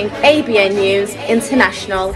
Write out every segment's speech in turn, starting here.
ABN News International.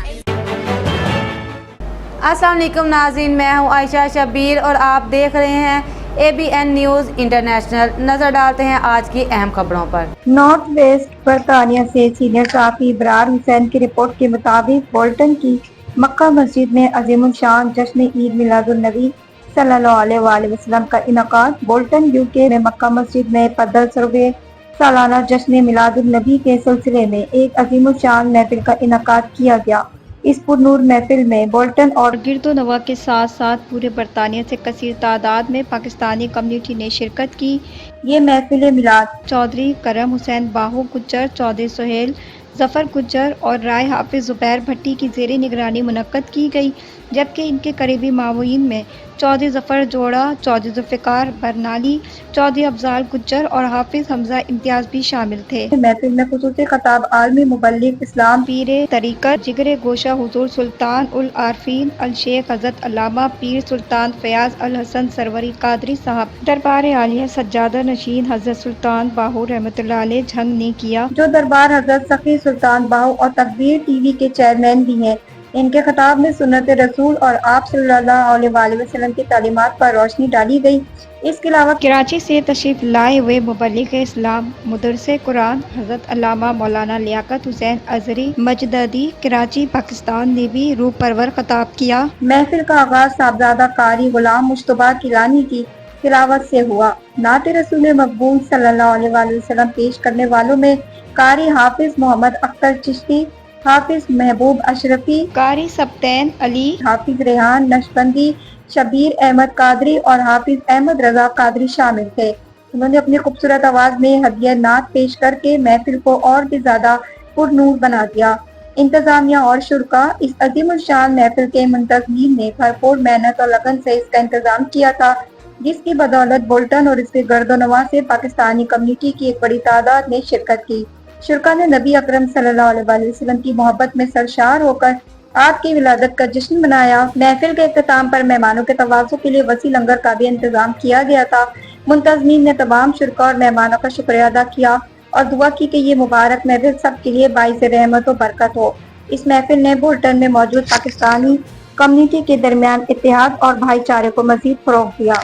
अस्सलाम वालेकुम नाज़रीन, मैं हूं आयशा शबीर और आप देख रहे हैं ABN न्यूज़ इंटरनेशनल। नज़र डालते हैं आज की अहम खबरों पर। नॉर्थ वेस्ट बरतानिया से सीनियर सहाफ़ी इब्रार हुसैन की रिपोर्ट के मुताबिक बोल्टन की मक्का मस्जिद में अजीमुल शान जश्न ईद मिलादुन नबी सल्लल्लाहु अलैहि वसल्लम का इनकाद। बोल्टन यूके में मक्का मस्जिद में पैदल सर्वे सालाना जश्न मिलादुन नबी के सिलसिले में एक अजीमुल शान महफिल का इनकाद किया गया। इस पुरनूर महफिल में बोल्टन और गिरदोनवा के साथ साथ पूरे बरतानिया से कसीर तादाद में पाकिस्तानी कम्युनिटी ने शिरकत की। ये महफिल मिलाद चौधरी करम हुसैन बाहू गुज्जर, चौधरी सुहेल जफर गुज्जर और राय हाफिज जुबैर भट्टी की ज़ेरे निगरानी मुनक्कद की गई, जबकि इनके करीबी मावईन में चौधरी जफर जोड़ा, चौधरी जुल्फ़िकार बरनाली, चौधरी अफजाल गुज्जर और हाफिज हमजा इम्तियाज भी शामिल थे। महफिल में खुसूसी खताब आलमी मुबल्लिग इस्लाम पीरे तरीक़त जिगरे गोशा हुजूर सुल्तान उल आरफीन अल शेख हज़रत अल्लामा पीर सुल्तान फयाज अल हसन सरवरी कादरी साहब, दरबार आलिया सज्जादा नशीन हज़रत सुल्तान बाहू रहमतुल्लाह अलैह झंग ने किया, जो दरबार हजरत सखी सुल्तान बाहू और तकबीर टीवी के चेयरमैन भी हैं। इनके खिताब में सुन्नत रसूल और आप सल्लल्लाहु अलैहि वसल्लम की तालीमात पर रोशनी डाली गई। इसके अलावा कराची से तशरीफ लाए हुए मुबल्लिग इस्लाम मुदर्रिस कुरान हज़रत अल्लामा मौलाना लियाकत हुसैन अज़हरी मजददी कराची पाकिस्तान ने भी रूह परवर खिताब किया। महफिल का आगाज साहबजादा कारी गुलाम मुश्तबा किलानी की तिलावत से हुआ। नात रसूल मकबूल सल्लल्लाहु अलैहि वसल्लम पेश करने वालों में कारी हाफिज मोहम्मद अख्तर चिश्ती, हाफिज महबूब अशरफी, कारी सब्तैन अली, हाफिज रेहान नशबंदी, शबीर अहमद कादरी और हाफिज अहमद रजा कादरी शामिल थे। उन्होंने अपनी खूबसूरत आवाज में हदिया नात पेश करके महफिल को और भी ज्यादा पुरनूर बना दिया। इंतजामिया और शुरका इस अजीमुल शान महफिल के मुंतज़मीन ने भरपूर मेहनत और लगन से इसका इंतजाम किया था, जिसकी बदौलत बोल्टन और इसके गर्दोनवा से पाकिस्तानी कम्युनिटी की एक बड़ी तादाद ने शिरकत की। शुरका ने नबी अकरम सल्लल्लाहु अलैहि वसल्लम की मोहब्बत में सरशार होकर आपकी विलादत का जश्न मनाया। महफिल के इख्तिताम पर मेहमानों के तवाज़ुन के लिए वसी लंगर का भी इंतजाम किया गया था। मुंतज़मीन ने तमाम शुरका और मेहमानों का शुक्रिया अदा किया और दुआ की कि ये मुबारक महफिल सब के लिए बाइस रहमत और बरकत हो। इस महफिल ने बोल्टन में मौजूद पाकिस्तानी कम्युनिटी के दरमियान इत्तेहाद और भाईचारे को मजीद फरोग दिया।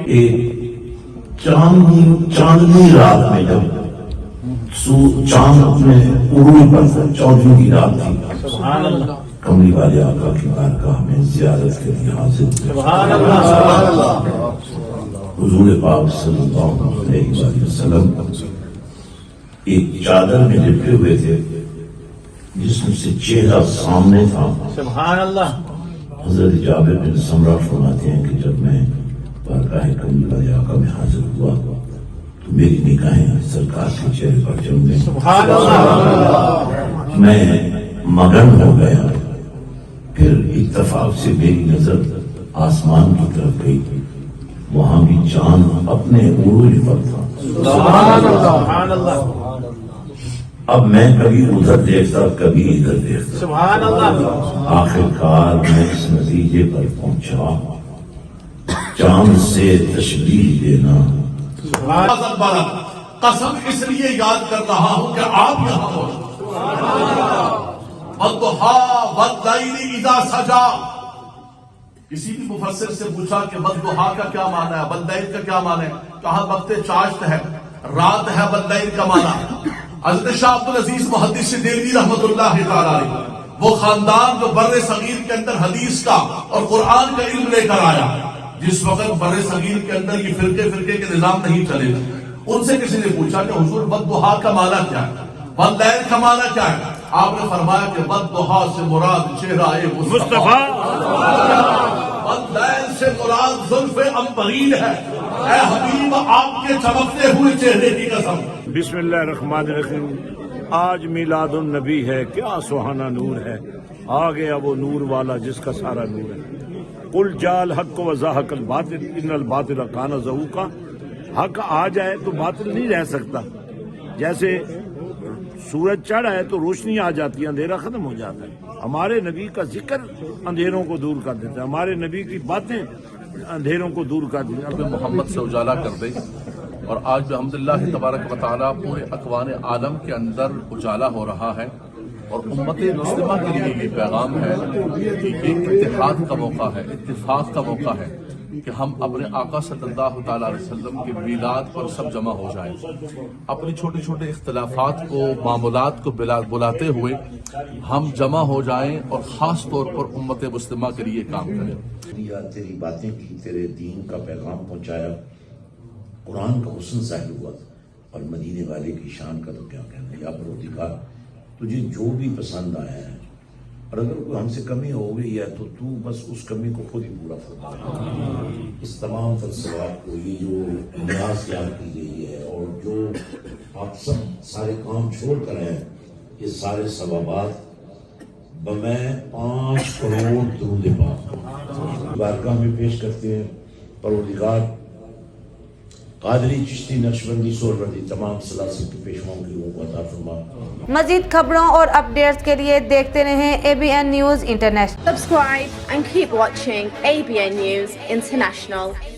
एक चांदनी रात में जब चांद अपने उरूज पर था, 14वीं रात थी, कमली वाले आका की बारगाह में ज़ियारत के लिए हाजिर हुजूर पाक सल्लल्लाहु अलैहि वसल्लम एक चादर में लिपटे हुए थे, जिसमें से चेहरा सामने था। हजरत जाबिर बिन समरा फरमाते हैं कि जब मैं बारगाह कमली वाले आका में हाजिर हुआ तो मेरी निगाहें सरकार के चेहरे पर जम गई। मैं मगन हो गया। फिर इत्तफाक से मेरी नजर आसमान की तरफ गई, वहां भी चांद अपने उरूज पर था। अब मैं कभी उधर देखता, कभी इधर देखता। आखिरकार मैं इस नतीजे पर पहुंचा, चांद से तशबीह देना। कसम इसलिए याद कर रहा हूं कि आप यहाँ सजा। किसी भी मुफस्सिर से पूछा कि बद्दुहा का क्या माना है, बल्लैल का क्या माना है, कहा वक्त चाश्त है, रात है, बल्लैल का माना। हज़रत शाह अब्दुल अजीज मुहद्दिस देलवी रहमतुल्लाह अलैह, वो खानदान जो बर्रे सगीर के अंदर हदीस का और कुरान का इल्म लेकर आया, जिस वक्त बर्रे सगीर के अंदर ये फिरके के निजाम नहीं चले, ان سے کسی نے پوچھا کہ حضور والضحا کا معنی کیا ہے، واللیل کا معنی کیا ہے؟ آپ نے فرمایا کہ والضحا سے مراد چہرہ مصطفیٰ، واللیل سے مراد زلف عنبرین ہے۔ اے حبیب آپ کے چمکتے ہوئے چہرے کی قسم۔ بسم اللہ الرحمن الرحیم۔ آج میلاد النبی ہے، کیا سہانا نور ہے، آ گیا وہ نور والا جس کا سارا نور ہے۔ قل جاء الحق وزهق الباطل ان الباطل کان زہوقا۔ حق آ جائے تو باطل نہیں رہ سکتا۔ جیسے سورج چڑھ ہے تو روشنی آ جاتی ہے، اندھیرا ختم ہو جاتا ہے۔ ہمارے نبی کا ذکر اندھیروں کو دور کر دیتا ہے، ہمارے نبی کی باتیں اندھیروں کو دور کر دیتی ہیں۔ محمد سے اجالا کر دے، اور آج الحمدللہ تبارک و تعالیٰ پورے اکوان عالم کے اندر اجالا ہو رہا ہے، اور امت مسلمہ کے لیے یہ پیغام ہے کہ ایک اتحاد کا موقع ہے، اتفاق کا موقع ہے کہ ہم اپنے آقا صلی اللہ تعالیٰ علیہ وسلم کے میلاد پر سب جمع ہو جائیں، اپنی چھوٹے چھوٹے اختلافات کو، معاملات کو بلاتے ہوئے ہم جمع ہو جائیں اور خاص طور پر امت مسلمہ کے لیے کام کریں۔ تیری باتیں کی، تیرے دین کا پیغام پہنچایا، قرآن کا حسن ظاہر ہوا، اور مدینے والے کی شان کا تو کیا کہنا۔ یا پروردگار تجھے جو بھی پسند آیا ہے، اور اگر کوئی ہم سے کمی ہو گئی ہے تو تو بس اس کمی کو خود ہی پورا فرما۔ اس تمام فلسفات کو، یہ جو نیاز تیار کی گئی ہے، اور جو آپ سب سارے کام چھوڑ کر ہیں، یہ سارے ثوابات بمیں 5 کروڑ درود پاک بارگاہ میں پیش کرتے ہیں۔ پروردگار قادری، چشتی، نقشبندی، سہروردی تمام سلاسل کے پیشواؤں کی روح کو عطا فرما۔ مزید خبروں اور اپڈیٹس کے لیے دیکھتے رہیں ABN news international. Subscribe and keep watching ABN News International.